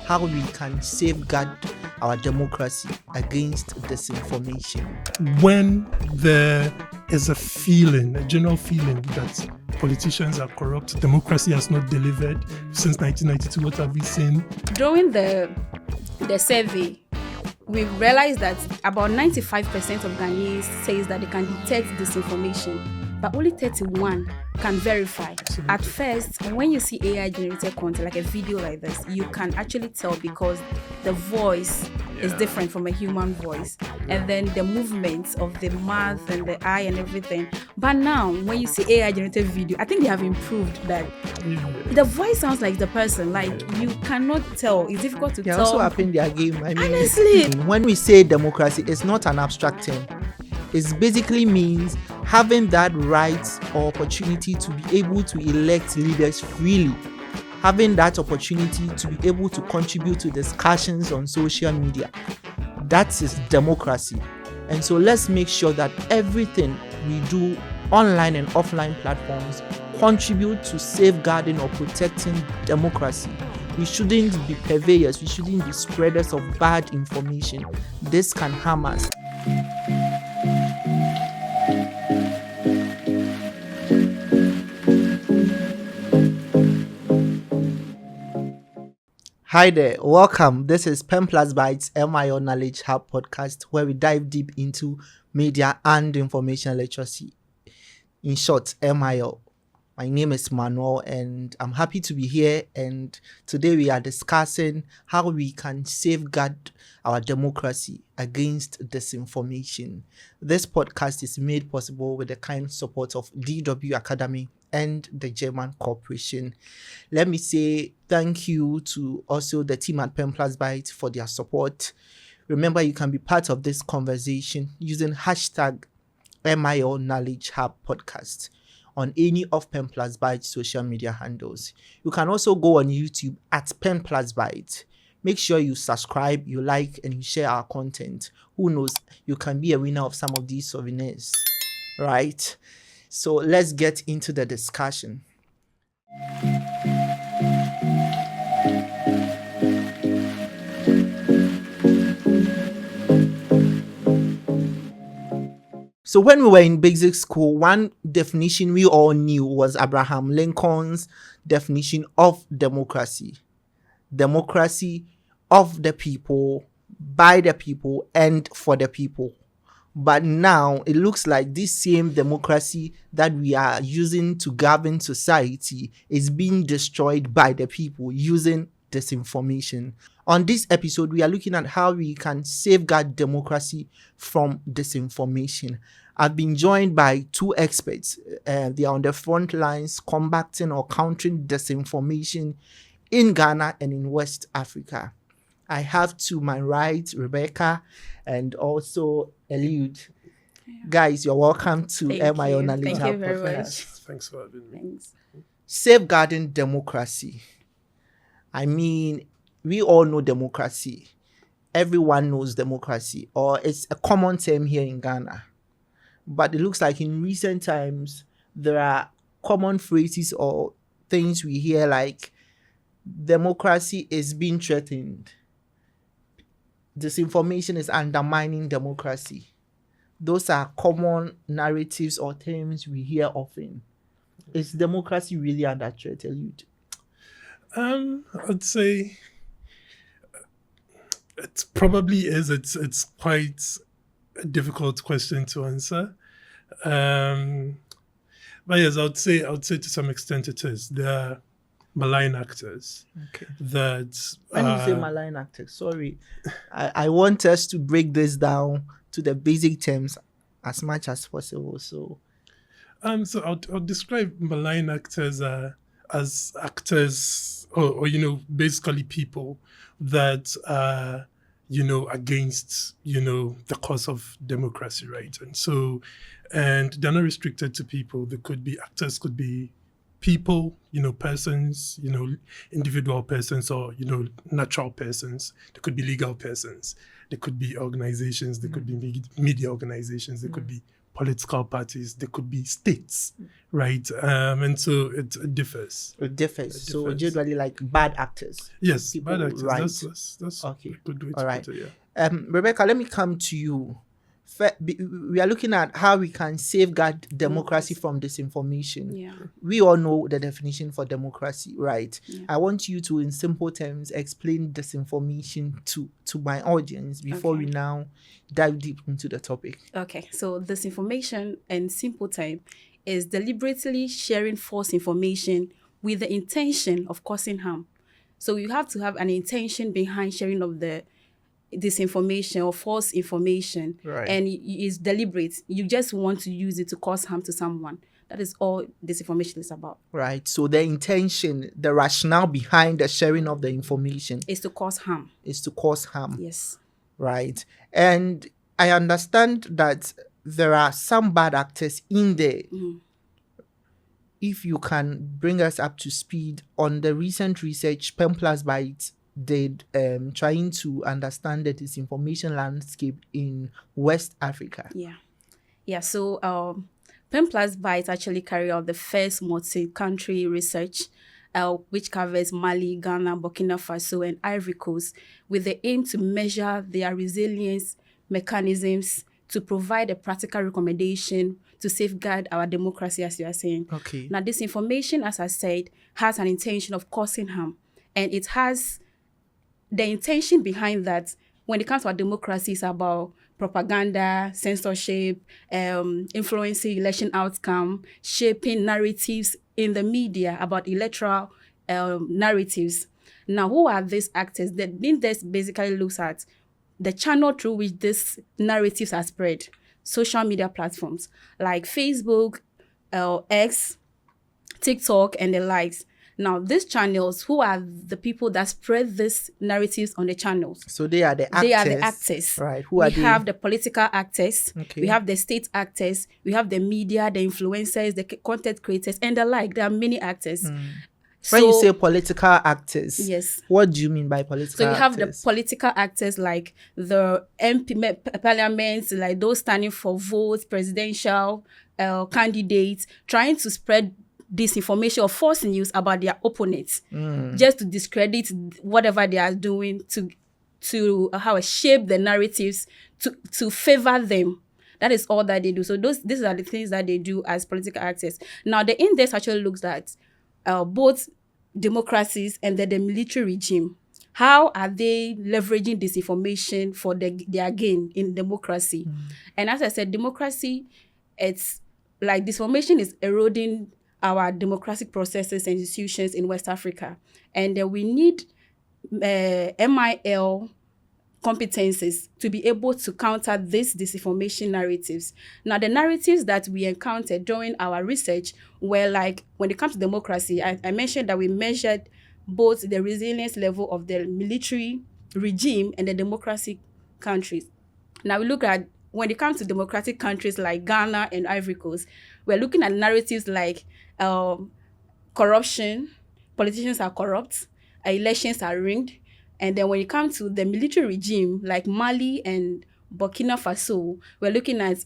how we can safeguard our democracy against disinformation. When there is a general feeling that politicians are corrupt, democracy has not delivered since 1992, what have we seen? During the survey, we realized that about 95% of Ghanaians says that they can detect disinformation, but only 31 can verify. Absolutely. At first, when you see AI generated content, like a video like this, you can actually tell because the voice is different from a human voice, and then the movements of the mouth and the eye and everything. But now, when you see AI generated video, I think they have improved that. The voice sounds like the person, like you cannot tell. It's difficult to They tell. also upping their game. I mean, honestly, when we say democracy, it's not an abstract term. It basically means having that right or opportunity to be able to elect leaders freely, having that opportunity to be able to contribute to discussions on social media. That is democracy. And so let's make sure that everything we do online and offline platforms contribute to safeguarding or protecting democracy. We shouldn't be purveyors, we shouldn't be spreaders of bad information. This can harm us. Hi there, welcome. This is Penplusbytes MIO Knowledge Hub podcast, where we dive deep into media and information literacy. In short, MIO. My name is Manuel and I'm happy to be here, and today we are discussing how we can safeguard our democracy against disinformation. This podcast is made possible with the kind support of DW Akademie and the German Corporation. Let me say thank you to also the team at Penplusbytes for their support. Remember, you can be part of this conversation using hashtag MIO Knowledge Hub podcast on any of Penplusbytes social media handles. You can also go on YouTube at Penplusbytes. Make sure you subscribe, you like, and you share our content. Who knows, you can be a winner of some of these souvenirs, right? So let's get into the discussion. So when we were in basic school, one definition we all knew was Abraham Lincoln's definition of democracy. Democracy of the people, by the people, and for the people. But now it looks like this same democracy that we are using to govern society is being destroyed by the people using disinformation. On this episode, we are looking at how we can safeguard democracy from disinformation. I've been joined by two experts. They are on the front lines combating or countering disinformation in Ghana and in West Africa. I have to my right Rebecca and also Eliud. Guys, you're welcome to MIO Knowledge Hub. Thank you very much. Thanks for having me. Thanks. Safeguarding democracy. I mean, we all know democracy. Everyone knows democracy, or it's a common term here in Ghana. But it looks like in recent times, there are common phrases or things we hear like democracy is being threatened. Disinformation is undermining democracy. Those are common narratives or terms we hear often. Is democracy really under threat, Eliud? I'd say it probably is. It's quite a difficult question to answer. But yes, I would say to some extent it is. There are malign actors. Okay. That When you say malign actors, sorry, I want us to break this down to the basic terms as much as possible. So I'll describe malign actors as actors or basically people that are against the cause of democracy, right? And they're not restricted to people. They could be actors, could be people, persons, individual persons, or natural persons. They could be legal persons. They could be organizations. They could be media organizations. They could be political parties. They could be states, right? And so it differs. It differs. So differs. generally like bad actors. Yes, People, bad actors. right. That's Okay. a good way to All right. put it, yeah. Rebecca, let me come to you. We are looking at how we can safeguard democracy from disinformation. Yeah. We all know the definition for democracy, right? Yeah. I want you to, in simple terms, explain disinformation to my audience before Okay. we now dive deep into the topic. Okay, so disinformation in simple time is deliberately sharing false information with the intention of causing harm. So you have to have an intention behind sharing of the disinformation or false information, Right. and it's deliberate. You just want to use it to cause harm to someone. That is all disinformation is about. Right. So the intention, the rationale behind the sharing of the information Is to cause harm. is to cause harm. Yes. Right. And I understand that there are some bad actors in there. Mhm. If you can bring us up to speed on the recent research Penplusbytes did, trying to understand the disinformation landscape in West Africa. Yeah. So Penplusbytes actually carry out the first multi-country research, which covers Mali, Ghana, Burkina Faso, and Ivory Coast, with the aim to measure their resilience mechanisms to provide a practical recommendation to safeguard our democracy, as you are saying. Okay. Now, this information, as I said, has an intention of causing harm, and it has the intention behind that. When it comes to our democracy, it's about propaganda, censorship, influencing election outcome, shaping narratives in the media about electoral narratives. Now, who are these actors? The index basically looks at the channel through which these narratives are spread. Social media platforms like Facebook, X, TikTok, and the likes. Now, these channels, who are the people that spread these narratives on the channels? So they are the actors. They are the actors. Right. Who are we have the political actors. Okay. We have the state actors. We have the media, the influencers, the content creators, and the like. There are many actors. When you say political actors, yes. What do you mean by political So you have actors? the political actors like the MP parliaments, like those standing for votes, presidential candidates, trying to spread disinformation or false news about their opponents, just to discredit whatever they are doing, to how shape the narratives to favor them. That is all that they do. So these are the things that they do as political actors. Now, the index actually looks at both democracies and the military regime. How are they leveraging disinformation for their gain in democracy? And as I said, democracy, it's like disinformation is eroding our democratic processes and institutions in West Africa. And we need MIL competencies to be able to counter these disinformation narratives. Now, the narratives that we encountered during our research were like, when it comes to democracy, I mentioned that we measured both the resilience level of the military regime and the democratic countries. Now, we look at, when it comes to democratic countries like Ghana and Ivory Coast, we're looking at narratives like corruption, politicians are corrupt, elections are rigged. And then when it comes to the military regime like Mali and Burkina Faso, we're looking at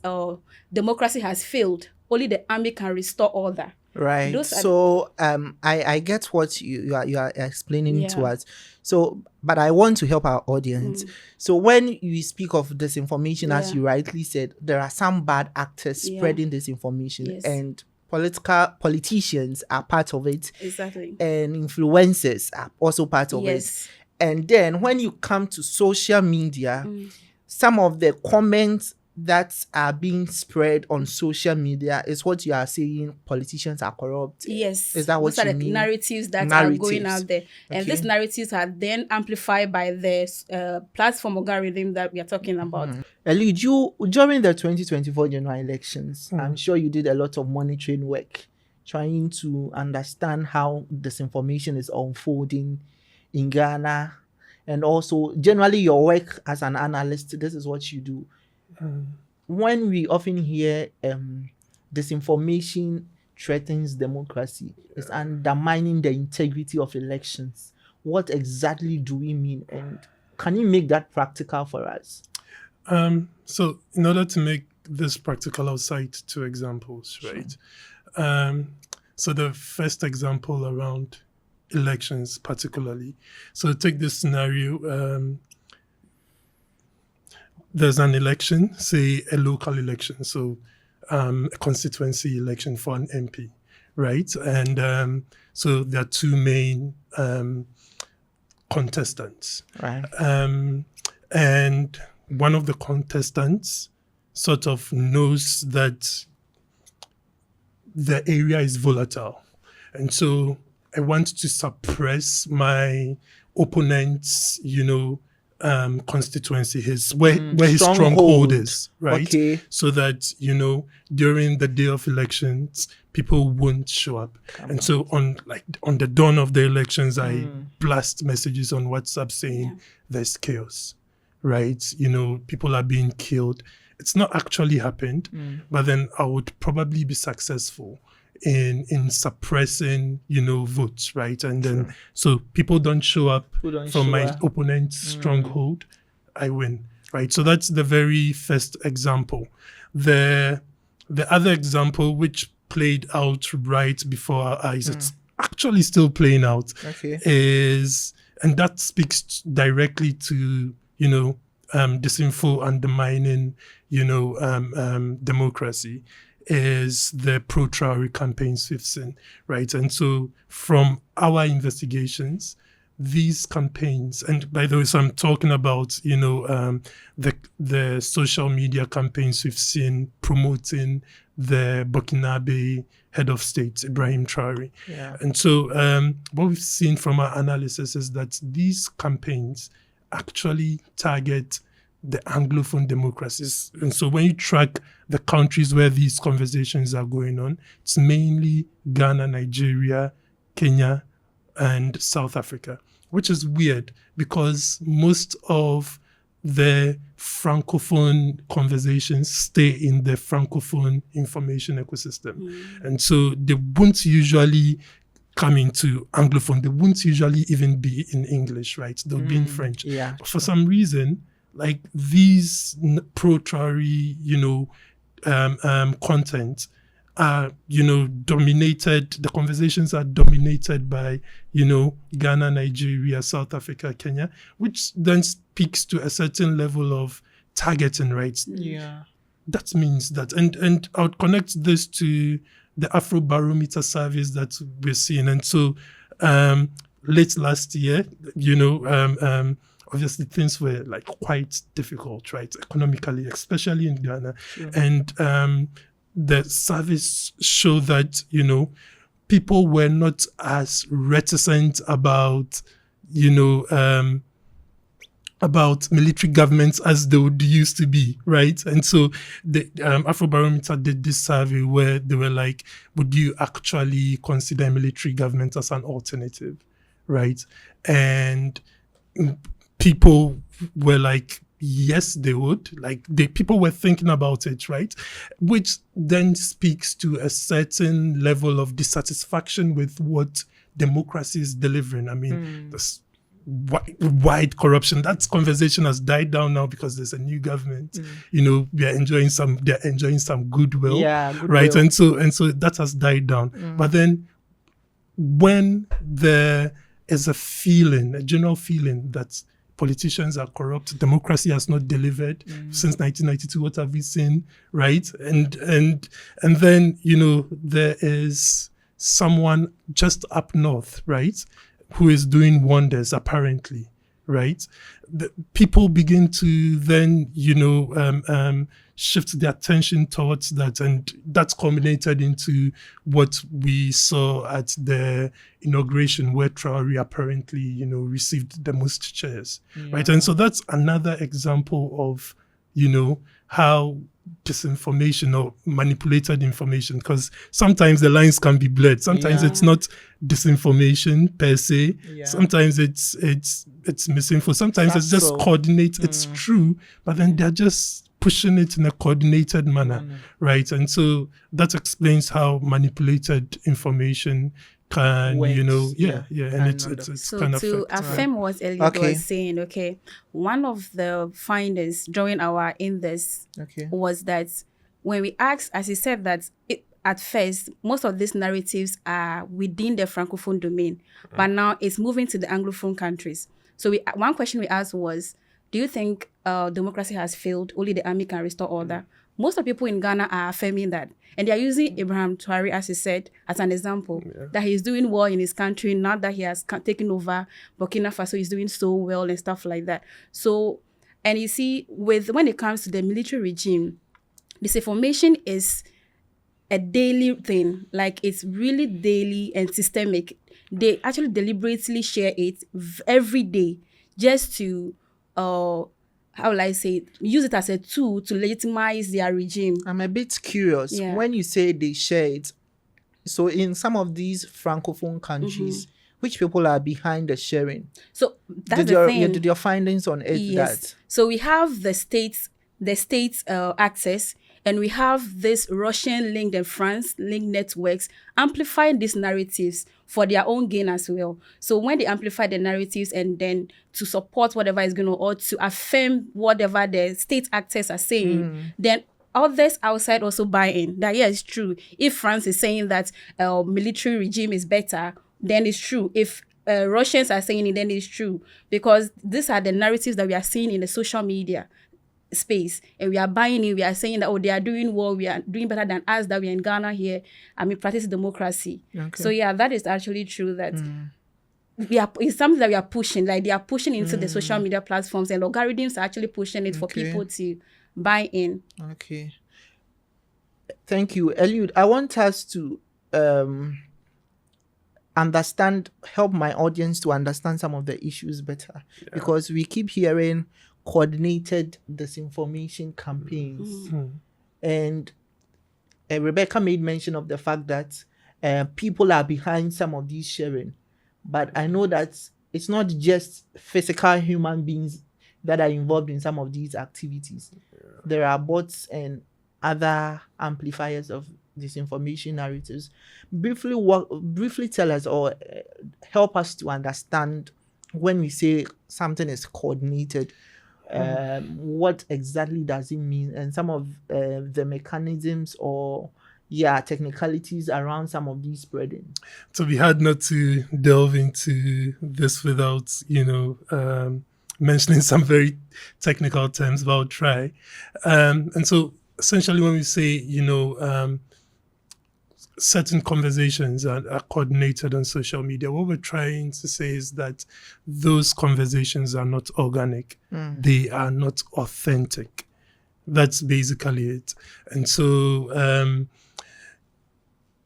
democracy has failed. Only the army can restore order. Right. So I get what you are explaining to us. So, but I want to help our audience. So when you speak of disinformation, as you rightly said, there are some bad actors spreading disinformation, and politicians are part of it. Exactly. And influencers are also part of it. And then when you come to social media, some of the comments that are being spread on social media is what you are saying politicians are corrupt. Yes. Is that what you mean? Narratives that are going out there. And these narratives are then amplified by the platform algorithm that we are talking about. Eliud, you, during the 2024 general elections, I'm sure you did a lot of monitoring work, trying to understand how disinformation is unfolding in Ghana, and also generally your work as an analyst. This is what you do. When we often hear disinformation threatens democracy, it's undermining the integrity of elections. What exactly do we mean, and can you make that practical for us? So in order to make this practical outside 2 examples, right? So the first example around elections particularly. So take this scenario. There's an election, say a local election, so a constituency election for an MP, right? And so there are 2 main contestants. Right. And one of the contestants sort of knows that the area is volatile. And so I want to suppress my opponent's, constituency, where his stronghold is, right? Okay. So that, during the day of elections, people won't show up. And so on the dawn of the elections, I blast messages on WhatsApp saying there's chaos, right? People are being killed. It's not actually happened, but then I would probably be successful in suppressing, votes, right? And then so people don't show up from my opponent's stronghold, I win, right? So that's the very first example. The other example, which played out right before our eyes, it's actually still playing out, and that speaks directly to, disinfo undermining, democracy, is the pro-Traore campaigns we've seen, right? And so from our investigations, these campaigns, and by the way, so I'm talking about, the social media campaigns we've seen promoting the Burkinabe head of state, Ibrahim Traore. Yeah. And so what we've seen from our analysis is that these campaigns actually target the Anglophone democracies. And so when you track the countries where these conversations are going on, it's mainly Ghana, Nigeria, Kenya, and South Africa, which is weird because most of the Francophone conversations stay in the Francophone information ecosystem. And so they won't usually come into Anglophone. They won't usually even be in English, right? They'll be in French. Yeah. But for some reason, like these pro-Traore, content are, dominated, the conversations are dominated by, Ghana, Nigeria, South Africa, Kenya, which then speaks to a certain level of targeting, right? Yeah. That means that, and I would connect this to the Afrobarometer surveys that we're seeing. And so late last year, obviously things were like quite difficult, right? Economically, especially in Ghana. Sure. And the surveys show that, people were not as reticent about, about military governments as they would used to be, right? And so the Afrobarometer did this survey where they were like, would you actually consider military government as an alternative, right? And people were like, yes, they would. Like, people were thinking about it, right? Which then speaks to a certain level of dissatisfaction with what democracy is delivering. I mean, this wide corruption, that conversation has died down now because there's a new government. They're enjoying some goodwill, right? And so that has died down. But then when there is a general feeling that politicians are corrupt, democracy has not delivered since 1992. What have we seen, right? And then there is someone just up north, right, who is doing wonders apparently, right? The people begin to then shift their attention towards that, and that's culminated into what we saw at the inauguration, where Traore apparently received the most chairs, right? And so that's another example of how disinformation or manipulated information, because sometimes the lines can be blurred. Sometimes it's not disinformation per se. Sometimes it's misinfo. Sometimes it's just coordinate. It's true, but then they're just pushing it in a coordinated manner, right? And so that explains how manipulated information can, and it's so kind of to affirm what Eliud was saying, one of the findings during our index was that when we ask, as he said, that at first, most of these narratives are within the Francophone domain, but now it's moving to the Anglophone countries. So one question we asked was, do you think democracy has failed? Only the army can restore order? Most of the people in Ghana are affirming that. And they are using Ibrahim Traoré, as he said, as an example, that he's doing well in his country, now that he has taken over Burkina Faso, he's doing so well and stuff like that. So, and you see, when it comes to the military regime, disinformation is a daily thing. Like, it's really daily and systemic. They actually deliberately share it every day just to, how will I say it, use it as a tool to legitimize their regime. I'm a bit curious. Yeah. When you say they share it, so in some of these Francophone countries, which people are behind the sharing? So that's the thing. Did your findings on it that? So we have the states access, and we have this Russian linked and France linked networks amplifying these narratives for their own gain as well. So when they amplify the narratives and then to support whatever is going on or to affirm whatever the state actors are saying, then others outside also buy in that, yeah, it's true. If France is saying that military regime is better, then it's true. If Russians are saying it, then it's true. Because these are the narratives that we are seeing in the social media space, and we are buying it. We are saying that, oh, they are doing well, we are doing better than us, that we are in Ghana here, and we practice democracy. So yeah, that is actually true. That it's something that we are pushing, like they are pushing into the social media platforms, and algorithms are actually pushing it for people to buy in. Okay, thank you, Eliud. I want us to help my audience to understand some of the issues better, because we keep hearing coordinated disinformation campaigns. And Rebecca made mention of the fact that people are behind some of these sharing. But I know that it's not just physical human beings that are involved in some of these activities. There are bots and other amplifiers of disinformation narratives. Briefly tell us or help us to understand when we say something is coordinated. What exactly does it mean, and some of the mechanisms or technicalities around some of these spreading? So we had not to delve into this without mentioning some very technical terms, but I'll try. And so essentially when we say certain conversations are coordinated on social media, what we're trying to say is that those conversations are not organic. They are not authentic. That's basically it. And so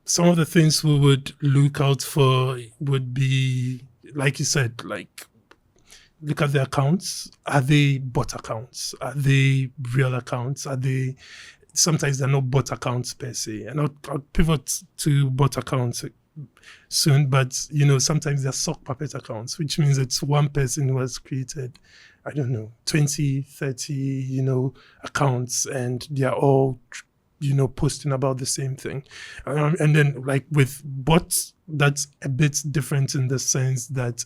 some of the things we would look out for would be, like you said, like look at the accounts. Are they bot accounts? Are they real accounts? Sometimes they're not bot accounts per se, and I'll pivot to bot accounts soon, but sometimes they're sock puppet accounts, which means it's one person who has created, 20, 30, accounts, and they're all, posting about the same thing. And then like with bots, that's a bit different in the sense that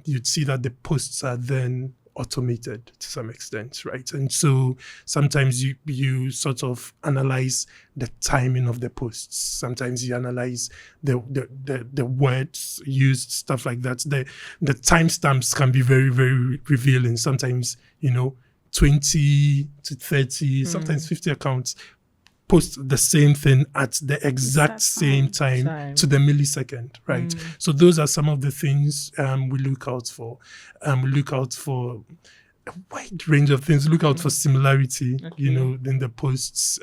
you'd see that the posts are then automated to some extent, right? And so sometimes you sort of analyze the timing of the posts. Sometimes you analyze the words used, stuff like that. The timestamps can be very, very revealing. Sometimes 20 to 30, sometimes 50 accounts post the same thing at the exact same time to the millisecond, right? So those are some of the things we look out for. We look out for a wide range of things. Look out for similarity, in the posts.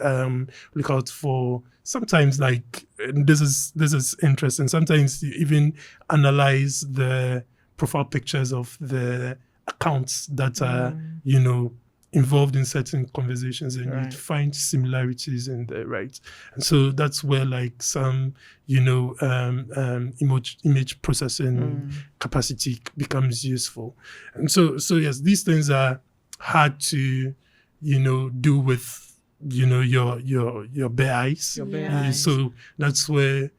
Look out for sometimes this is interesting. Sometimes you even analyze the profile pictures of the accounts that are, involved in certain conversations, and you'd find similarities in there, right? And so that's where some image processing capacity becomes useful. And so yes, these things are hard to do with your bare eyes. So that's where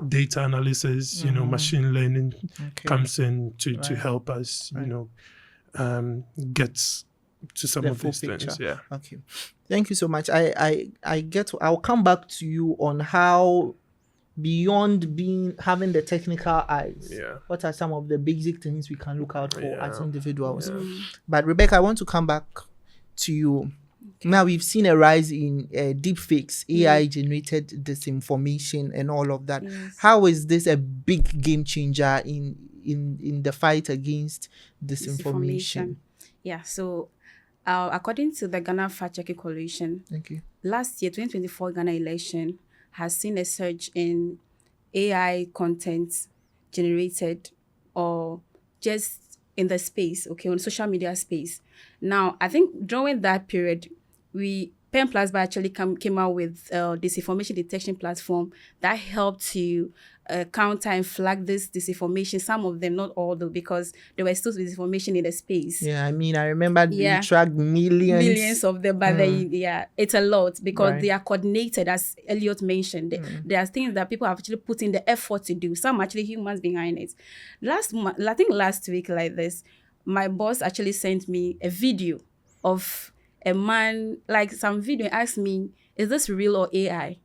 data analysis, machine learning comes in to help us get to some The of full these things. picture. Yeah. Okay. Thank you so much. I'll come back to you on how, beyond having the technical eyes, Yeah. what are some of the basic things we can look out for as Yeah. individuals. Yeah. But Rebecca, I want to come back to you. Now we've seen a rise in deep fakes, AI generated disinformation and all of that. Yes. How is this a big game changer in the fight against disinformation? Yeah, so according to the Ghana Fact Checking Coalition, Thank you. last year, 2024 Ghana election has seen a surge in AI content generated or just in the space, on social media space. Now, I think during that period, Penplusbytes actually came out with a disinformation detection platform that helped to counter and flag this disinformation. Some of them, not all though, because there was still disinformation in the space. Yeah, I mean, I remember we tracked millions of them, but it's a lot because Right. they are coordinated, as Eliud mentioned. There are things that people have actually put in the effort to do. Some actually humans behind it. I think last week like this, my boss actually sent me a video of a man, like some video, and asked me, is this real or AI?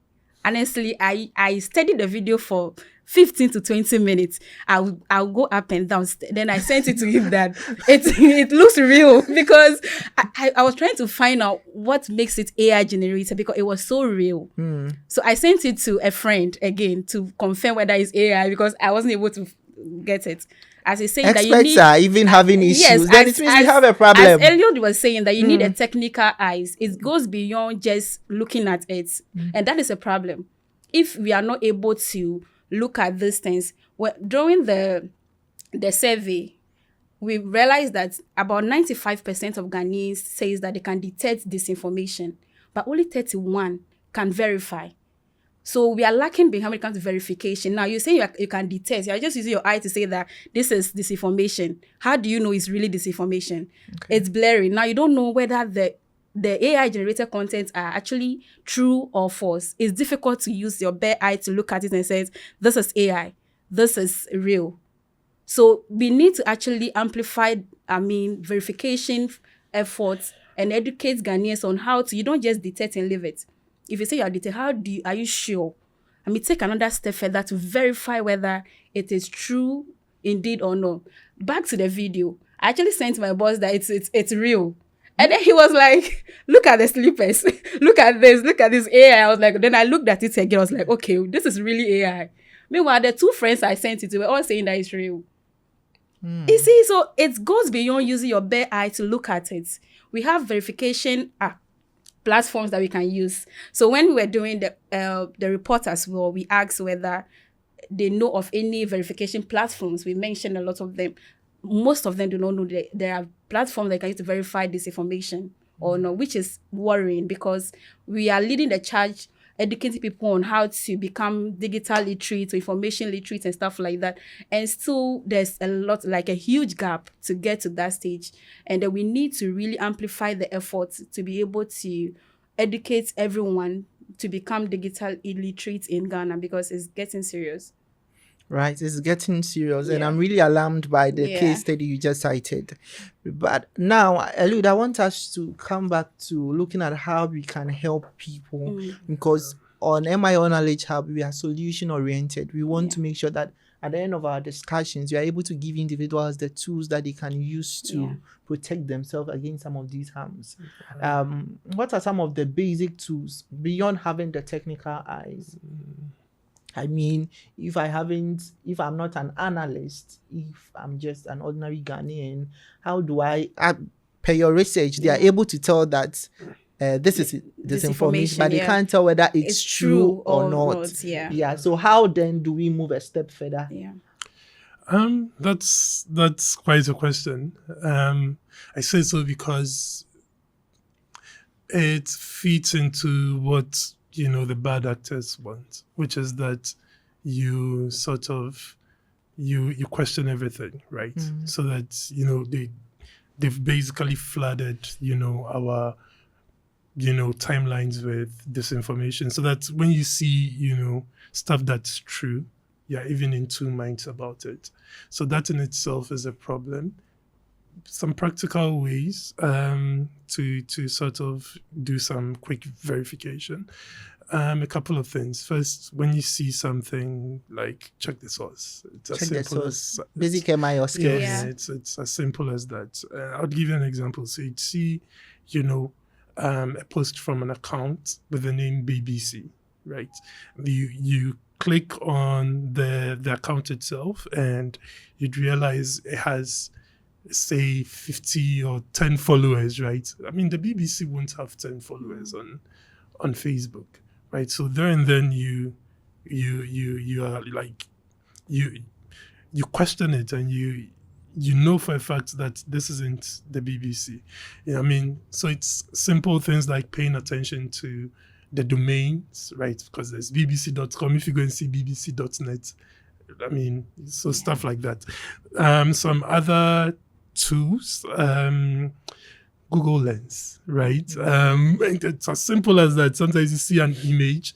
Honestly, I studied the video for 15 to 20 minutes. I'll go up and down. Then I sent it to him that it looks real because I was trying to find out what makes it AI generated because it was so real. So I sent it to a friend again to confirm whether it's AI because I wasn't able to get it. As he's saying experts that you need, are even having issues. yes, Then it means we have a problem. As Eliud was saying that you need a technical eyes. It goes beyond just looking at it. And that is a problem. If we are not able to look at these things, during the survey, we realized that about 95% of Ghanaians says that they can detect disinformation, but only 31 can verify. So we are lacking behind when it comes to verification. Now you say you can detect. You're just using your eye to say that this is disinformation. How do you know it's really disinformation? Okay. It's blurry. Now you don't know whether the AI generated content are actually true or false. It's difficult to use your bare eye to look at it and say, this is AI. This is real. So we need to actually amplify, verification efforts and educate Ghanaians on how to, you don't just detect and leave it. If you say you are detected, are you sure? Take another step further to verify whether it is true indeed or not. Back to the video. I actually sent my boss that it's real. And then he was like, look at the slippers. Look at this AI. I was like, then I looked at it again. I was like, okay, this is really AI. Meanwhile, the two friends I sent it to were all saying that it's real. You see, so it goes beyond using your bare eye to look at it. We have verification platforms that we can use. So when we were doing the report as well, we asked whether they know of any verification platforms. We mentioned a lot of them. Most of them do not know that there are platforms that can use to verify disinformation or not, which is worrying because we are leading the charge, educating people on how to become digital literate, information literate and stuff like that. And still there's a huge gap to get to that stage. And then we need to really amplify the efforts to be able to educate everyone to become digital illiterate in Ghana because it's getting serious. Right, it's getting serious, and I'm really alarmed by the case study you just cited. But now, Eliud, I want us to come back to looking at how we can help people because on MIO Knowledge Hub, we are solution-oriented. We want to make sure that at the end of our discussions, we are able to give individuals the tools that they can use to protect themselves against some of these harms. What are some of the basic tools beyond having the technical eyes? If I'm not an analyst, if I'm just an ordinary Ghanaian, how do I, per your research, they are able to tell that this is disinformation, but they can't tell whether it's true or not. So how then do we move a step further? That's quite a question. I say so because it fits into what the bad actors want, which is that you sort of you question everything, right? So that they've basically flooded our timelines with disinformation, so that when you see stuff that's true, you're even in two minds about it. So that in itself is a problem. some practical ways to sort of do some quick verification. A couple of things. First, when you see something, like check the source. It's as Check the simple source. as Basic MIO skills. Yeah. it's as simple as that. I'll give you an example. So you'd see, a post from an account with the name BBC, right? You click on the account itself, and you'd realize it has, say, 50 or 10 followers, right? I mean, the BBC won't have 10 followers on Facebook, right? So there and then you are like, you question it, and you know for a fact that this isn't the BBC. I mean, so it's simple things like paying attention to the domains, right? Because there's bbc.com. If you go and see bbc.net, I mean, so stuff like that. Some other tools, Google Lens, right? And it's as simple as that. Sometimes you see an image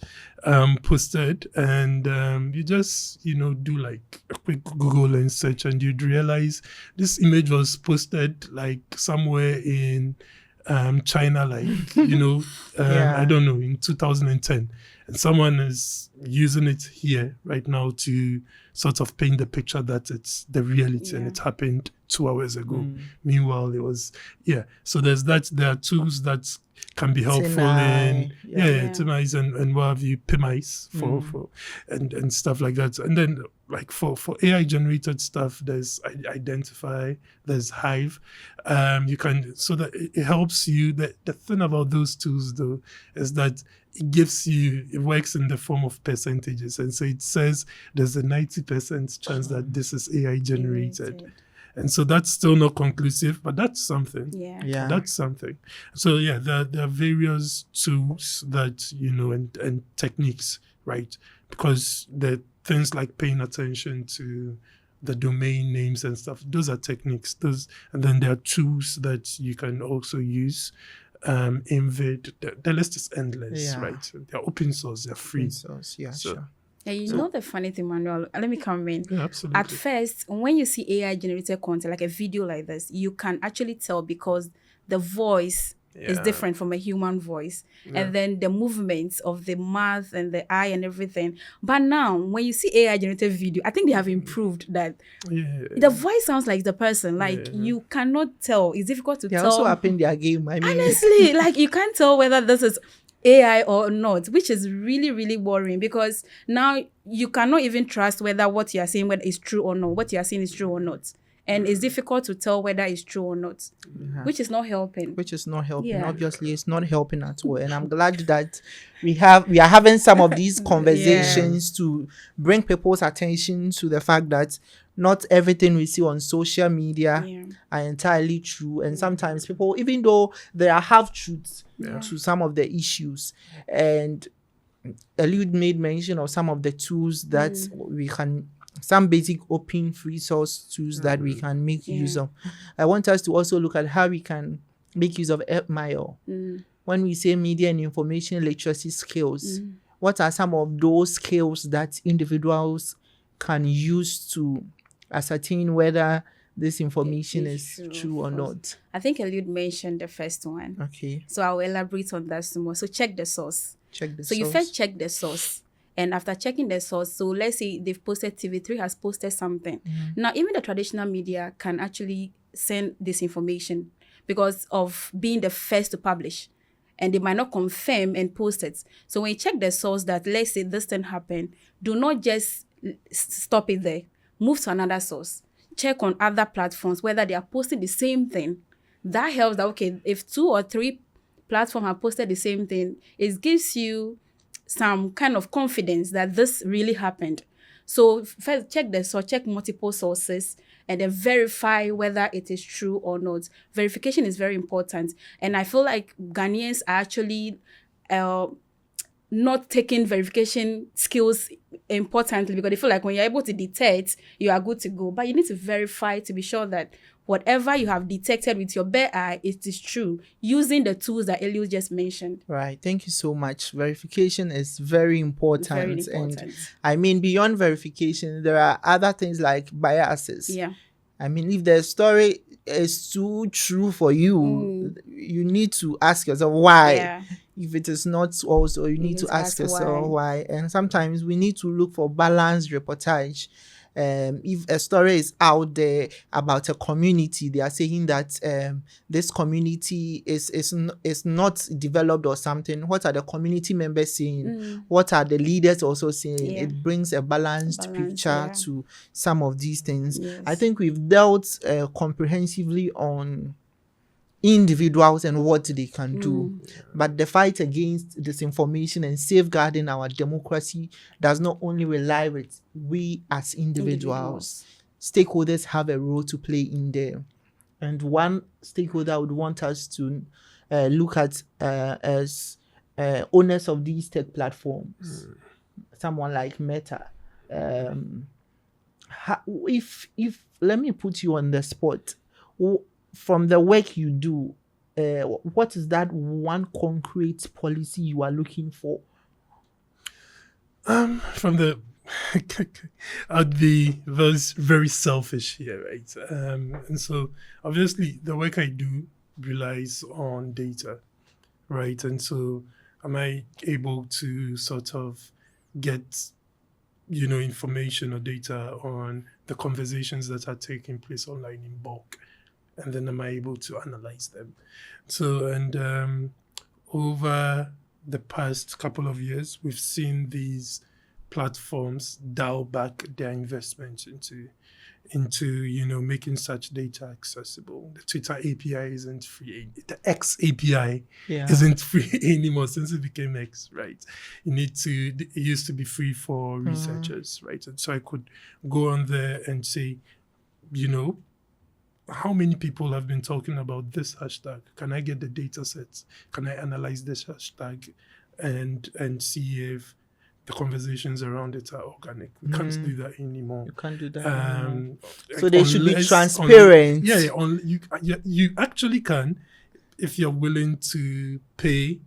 posted, and you just, do like a quick Google Lens search, and you'd realize this image was posted like somewhere in China, like, I don't know, in 2010. And someone is using it here right now to sort of paint the picture that it's the reality and it happened 2 hours ago. Meanwhile, it was, so there's that. There are tools that can be helpful in Timais and what have you, Pimais for and stuff like that. And then like for AI generated stuff, there's Identify, there's Hive. You can, so that it helps you. The thing about those tools though is that it works in the form of percentages, and so it says there's a 90% chance that this is AI generated. And so that's still not conclusive, but that's something. Yeah. That's something. So there are various tools that, and techniques, right? Because the things like paying attention to the domain names and stuff, those are techniques. And then there are tools that you can also use. Invid, the list is endless, right? They're open source, they're free. Open source, sure. Yeah, know the funny thing, Manuel, let me come in. Yeah, absolutely. At first, when you see AI generated content, like a video like this, you can actually tell because the voice is different from a human voice. And then the movements of the mouth and the eye and everything. But now, when you see AI generated video, I think they have improved that. The voice sounds like the person. Like, you cannot tell. It's difficult to tell. They also upping their game. I mean, honestly, like, you can't tell whether this is AI or not, which is really, really worrying, because now you cannot even trust whether what you are saying whether is true or not. What you are saying is true or not. And it's difficult to tell whether it's true or not, which is not helping. Obviously, it's not helping at all. And I'm glad that we are having some of these conversations to bring people's attention to the fact that not everything we see on social media are entirely true. And sometimes people, even though there are half-truths to some of the issues, and Eliud made mention of some of the tools that we can, some basic open free source tools that we can make use of. I want us to also look at how we can make use of MIO. When we say media and information literacy skills, what are some of those skills that individuals can use to ascertain whether this information is true or not? I think Eliud mentioned the first one. Okay. So I'll elaborate on that some more. So check the source. So you first check the source. And after checking the source, so let's say they've posted, TV3 has posted something. Now, even the traditional media can actually send disinformation because of being the first to publish. And they might not confirm and post it. So when you check the source that, let's say this thing happened, do not just stop it there. Move to another source. Check on other platforms whether they are posting the same thing. That helps that, okay, if 2 or 3 platforms have posted the same thing, it gives you some kind of confidence that this really happened. So first check the source, check multiple sources, and then verify whether it is true or not. Verification is very important. And I feel like Ghanaians are actually not taking verification skills importantly, because they feel like when you're able to detect, you are good to go. But you need to verify to be sure that whatever you have detected with your bare eye, it is true, using the tools that Eliud just mentioned. Right. Thank you so much. Verification is very important. Very important. And I mean, beyond verification, there are other things like biases. Yeah. I mean, if the story, is too true for you, you need to ask yourself why. Yeah. If it is not also, you need to ask yourself why. And sometimes we need to look for balanced reportage. If a story is out there about a community, they are saying that this community is not developed or something. What are the community members saying? What are the leaders also saying? Yeah. It brings a balanced picture to some of these things. Yes. I think we've dealt comprehensively on individuals and what they can do, but the fight against disinformation and safeguarding our democracy does not only rely with we as individuals. Stakeholders have a role to play in there, and one stakeholder I would want us to look at as owners of these tech platforms, someone like Meta. If let me put you on the spot. From the work you do, what is that one concrete policy you are looking for? From the I'd be very selfish here, right? And so obviously the work I do relies on data, right? And so am I able to sort of get information or data on the conversations that are taking place online in bulk? And then am I able to analyze them? So, and over the past couple of years, we've seen these platforms dial back their investment into making such data accessible. The Twitter API isn't free. The X API isn't free anymore since it became X, right? It used to be free for researchers, right? And so I could go on there and say, how many people have been talking about this hashtag? Can I get the data sets? Can I analyze this hashtag and see if the conversations around it are organic? We can't do that anymore. You can't do that. So like they should be transparent. You actually can if you're willing to pay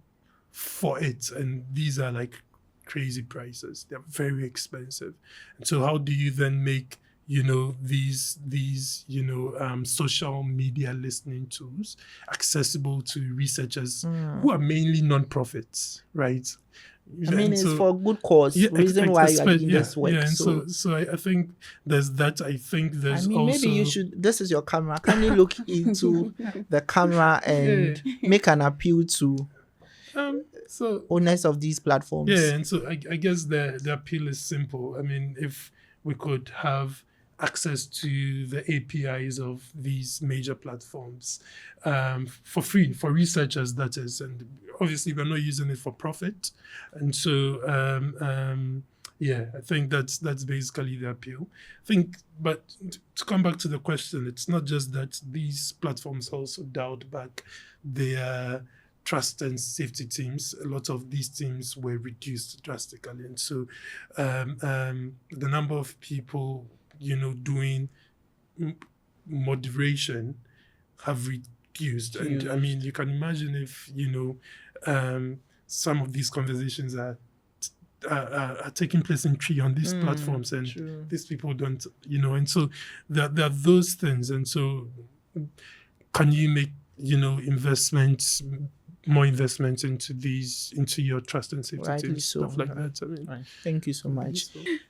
for it. And these are like crazy prices. They're very expensive. And so how do you then make these social media listening tools accessible to researchers who are mainly non-profits, right? I mean, it's for a good cause. Reason why you are doing this work. Yeah, and so I think there's that. I think there's also... maybe you should... This is your camera. Can you look into the camera and make an appeal to owners of these platforms? Yeah, and so I guess the appeal is simple. I mean, if we could have access to the APIs of these major platforms for free, for researchers, that is. And obviously, we're not using it for profit. And so, I think that's basically the appeal. But to come back to the question, it's not just that these platforms also dialed back their trust and safety teams. A lot of these teams were reduced drastically. And so the number of people doing moderation have reduced. And I mean, you can imagine if, some of these conversations are taking place in tree on these platforms, and these people don't, and so there are those things. And so can you make, more investments into your trust and safety teams, stuff like that. I mean, right. Thank you so much.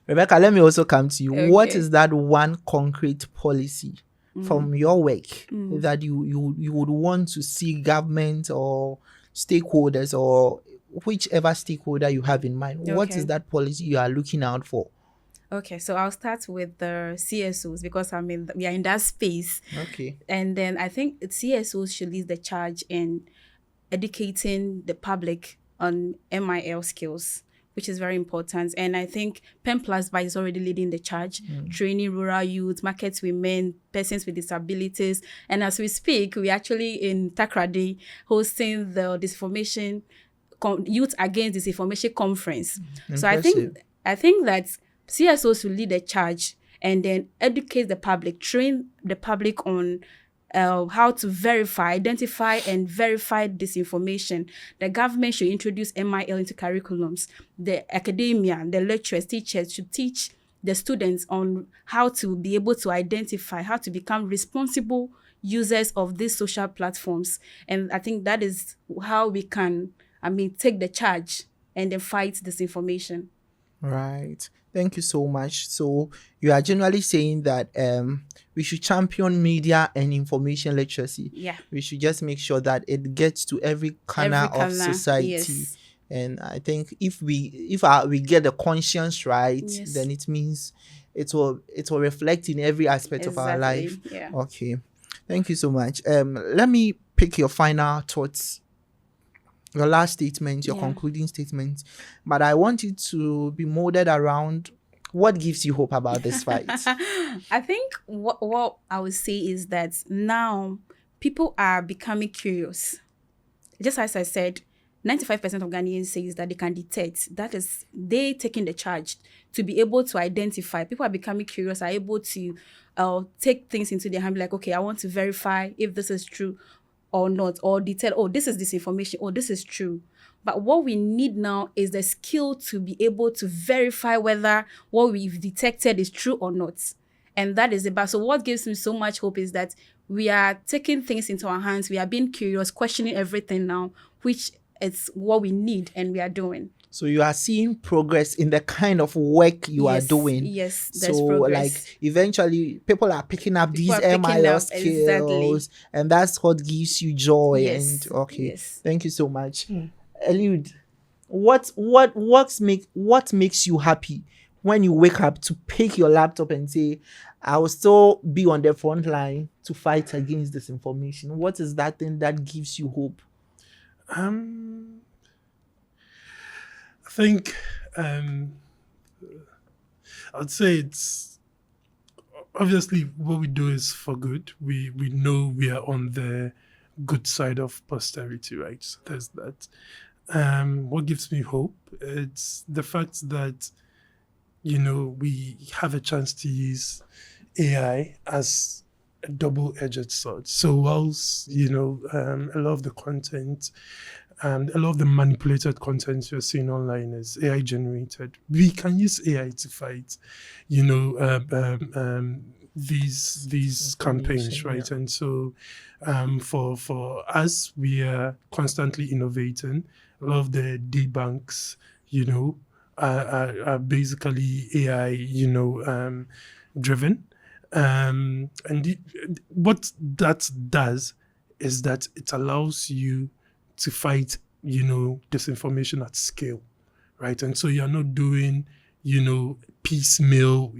Rebecca, let me also come to you. Okay. What is that one concrete policy from your work that you would want to see government or stakeholders or whichever stakeholder you have in mind? Okay. What is that policy you are looking out for? Okay, so I'll start with the CSOs because we are in that space. Okay. And then I think CSOs should lead the charge in educating the public on MIL skills, which is very important. And I think Penplusbytes is already leading the charge, training rural youth, market women, persons with disabilities. And as we speak, we're actually in Takrady hosting the Disinformation Youth Against Disinformation Conference. So I think that CSOs will lead the charge and then educate the public, train the public on how to identify and verify disinformation. The government should introduce MIL into curriculums. The academia, the lecturers, teachers should teach the students on how to be able to identify, how to become responsible users of these social platforms. And I think that is how we can, take the charge and then fight disinformation. Right. Thank you so much. So you are generally saying that we should champion media and information literacy. Yeah. We should just make sure that it gets to every corner of society. Yes. And I think if we get the conscience right, Yes. then it means it will reflect in every aspect of our life. Yeah. Okay. Thank you so much. Let me pick your final thoughts, your last statement, your concluding statement. But I want it to be molded around what gives you hope about this fight. I think what I would say is that now people are becoming curious. Just as I said, 95% of Ghanaians says that they can detect. That is, they taking the charge to be able to identify. People are becoming curious, are able to take things into their hand, like, okay, I want to verify if this is true or not, or detect, oh, this is disinformation, or this is true. But what we need now is the skill to be able to verify whether what we've detected is true or not. And that is about. So what gives me so much hope is that we are taking things into our hands. We are being curious, questioning everything now, which is what we need and we are doing. So you are seeing progress in the kind of work you are doing. Yes, there's so progress. Like eventually people are picking up these MIL skills, exactly. And that's what gives you joy. Yes. And okay, yes. Thank you so much. Eliud, what makes you happy when you wake up to pick your laptop and say, I will still be on the front line to fight against disinformation? What is that thing that gives you hope? I think I'd say it's obviously what we do is for good. We know we are on the good side of posterity, right? So there's that. What gives me hope? It's the fact that, we have a chance to use AI as a double-edged sword. So whilst, a lot of the content, a lot of the manipulated content you're seeing online is AI generated, we can use AI to fight, these campaigns, right? Yeah. And so for us, we are constantly innovating. A lot of the debunks, are basically AI, driven. What that does is that it allows you to fight, disinformation at scale, right? And so you're not doing, piecemeal,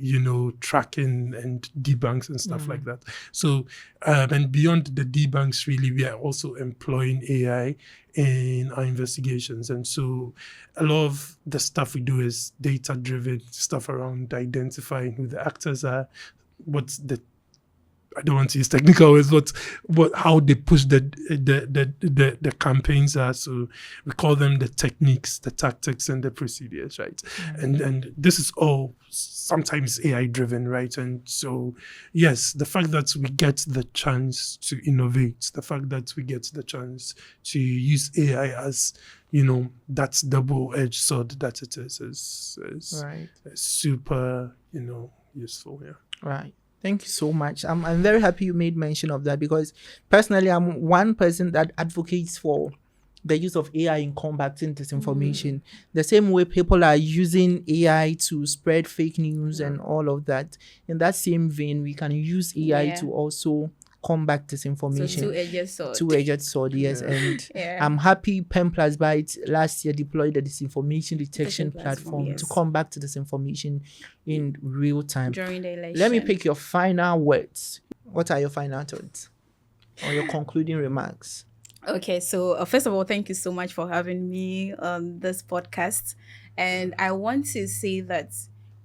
tracking and debunks and stuff like that. So, and beyond the debunks, really, we are also employing AI in our investigations. And so a lot of the stuff we do is data-driven stuff around identifying who the actors are, what's the, I don't want to use technical words, but how they push the campaigns are. So we call them the techniques, the tactics, and the procedures, right? And this is all sometimes AI driven, right? And so yes, the fact that we get the chance to innovate, the fact that we get the chance to use AI as, that double-edged sword that it is Right. super, useful. Yeah. Right. Thank you so much. I'm very happy you made mention of that, because personally, I'm one person that advocates for the use of AI in combating disinformation. The same way people are using AI to spread fake news and all of that. In that same vein, we can use AI to also combat disinformation. So two-edged sword. Two-edged sword, yes. Yeah. And Yeah. I'm happy Penplusbytes last year deployed the disinformation detection platform yes. to combat disinformation in real time. During the election. Let me pick your final words. What are your final thoughts or your concluding remarks? Okay, so first of all, thank you so much for having me on this podcast. And I want to say that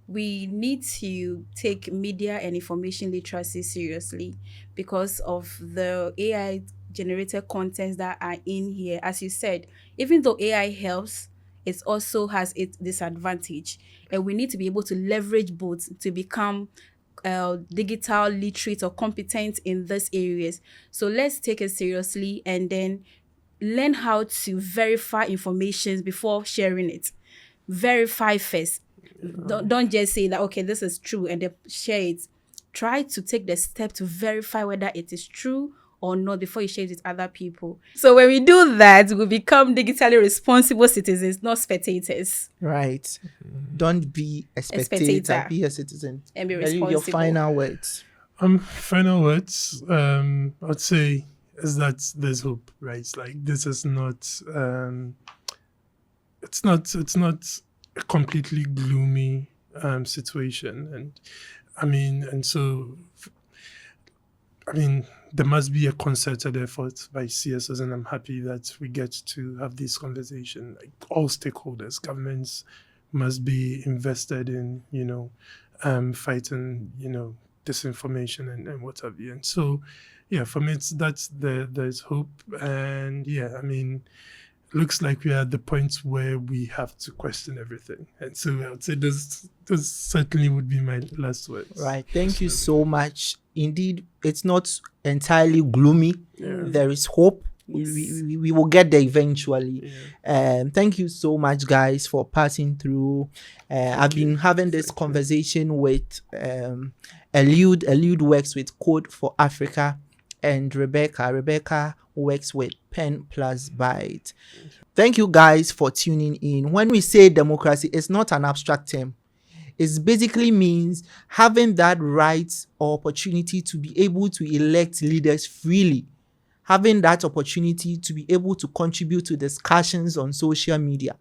we need to take media and information literacy seriously because of the AI generated contents that are in here. As you said, even though AI helps, it also has its disadvantage. And we need to be able to leverage both to become digital literate or competent in these areas. So let's take it seriously and then learn how to verify information before sharing it. Verify first. Don't just say that, okay, this is true, and then share it. try to take the step to verify whether it is true or not before you share it with other people. So when we do that, we become digitally responsible citizens, not spectators. Right. Don't be a spectator. Be a citizen. And be Eliud, responsible. your final words. Final words, I'd say is that there's hope, right? Like this is not, it's not a completely gloomy situation, there must be a concerted effort by CSOs, and I'm happy that we get to have this conversation. Like all stakeholders, governments must be invested in, fighting, disinformation and what have you. And so, for me, there's hope. And looks like we are at the point where we have to question everything. And so I would say those certainly would be my last words. Right. Thank you so much. Indeed, it's not entirely gloomy. Yeah. There is hope. We will get there eventually. Thank you so much, guys, for passing through. I've been having this conversation with Eliud. Eliud works with Code for Africa, and Rebecca works with Penplusbytes. Thank you guys for tuning in. When we say democracy, it's not an abstract term. It basically means having that right or opportunity to be able to elect leaders freely, having that opportunity to be able to contribute to discussions on social media.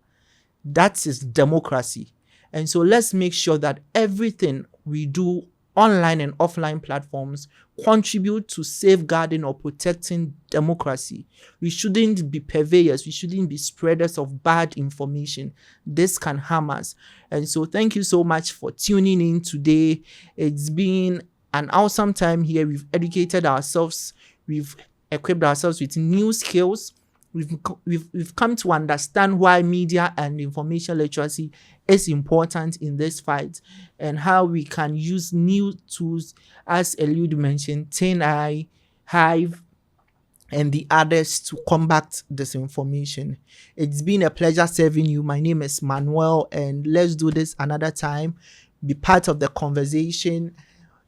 That is democracy. And so let's make sure that everything we do online and offline platforms contribute to safeguarding or protecting democracy. We shouldn't be purveyors. We shouldn't be spreaders of bad information. This can harm us. And so thank you so much for tuning in today. It's been an awesome time here. We've educated ourselves. We've equipped ourselves with new skills. We've come to understand why media and information literacy is important in this fight, and how we can use new tools, as Eliud mentioned, 10i, Hive, and the others to combat disinformation. It's been a pleasure serving you. My name is Manuel, and let's do this another time. Be part of the conversation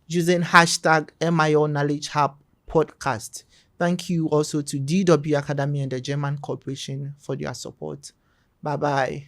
using hashtag MIO Knowledge Hub podcast. Thank you also to DW Akademie and the German Corporation for their support. Bye-bye.